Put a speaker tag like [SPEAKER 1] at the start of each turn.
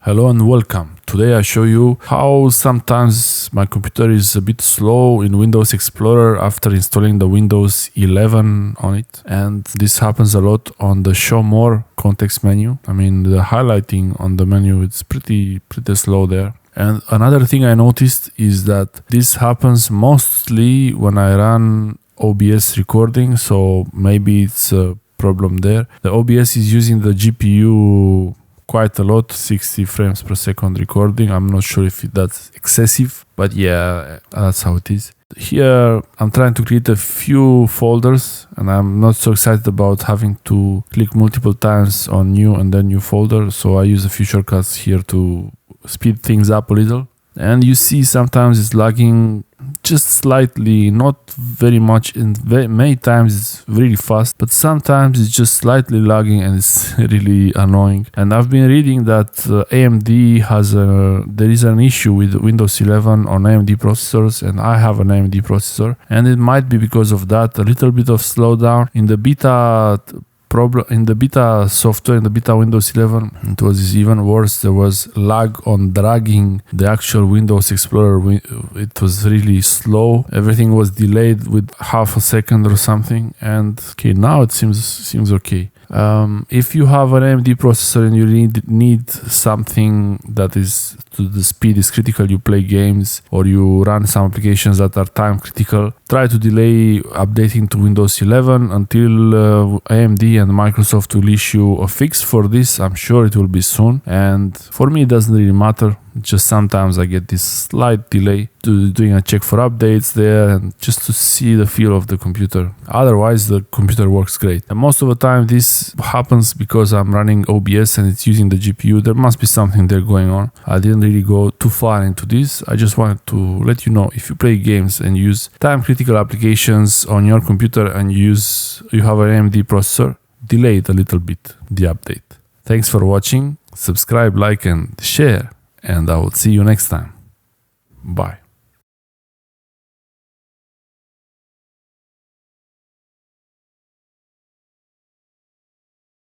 [SPEAKER 1] Hello and welcome. Today I show you how sometimes my computer is a bit slow in Windows Explorer after installing the Windows 11 on it. And this happens a lot on the Show More context menu. I mean, the highlighting on the menu, it's pretty slow there. And another thing I noticed is that this happens mostly when I run OBS recording, so maybe it's a problem there. The OBS is using the GPU quite a lot, 60 frames per second recording. I'm not sure if that's excessive, but yeah, that's how it is. Here I'm trying to create a few folders and I'm not so excited about having to click multiple times on new and then new folder, so I use a few shortcuts here to speed things up a little. And you see sometimes it's lagging just slightly, not very much, and many times it's really fast, but sometimes it's just slightly lagging and it's really annoying. And I've been reading that AMD there is an issue with Windows 11 on AMD processors, and I have an AMD processor, and it might be because of that, a little bit of slowdown in the beta in the beta software, in the beta Windows 11, it was even worse. There was lag on dragging the actual Windows Explorer. It was really slow. Everything was delayed with half a second or something. And okay, now it seems okay. If you have an AMD processor and you need something that is to the speed is critical, you play games or you run some applications that are time critical, try to delay updating to Windows 11 until AMD and Microsoft will issue a fix for this. I'm sure it will be soon, and for me it doesn't really matter. Just sometimes I get this slight delay to doing a check for updates there and just to see the feel of the computer. Otherwise, the computer works great. And most of the time this happens because I'm running OBS and it's using the GPU. There must be something there going on. I didn't really go too far into this. I just wanted to let you know, if you play games and use time-critical applications on your computer and you have an AMD processor, delay it a little bit, the update. Thanks for watching. Subscribe, like, and share. And I will see you next time. Bye.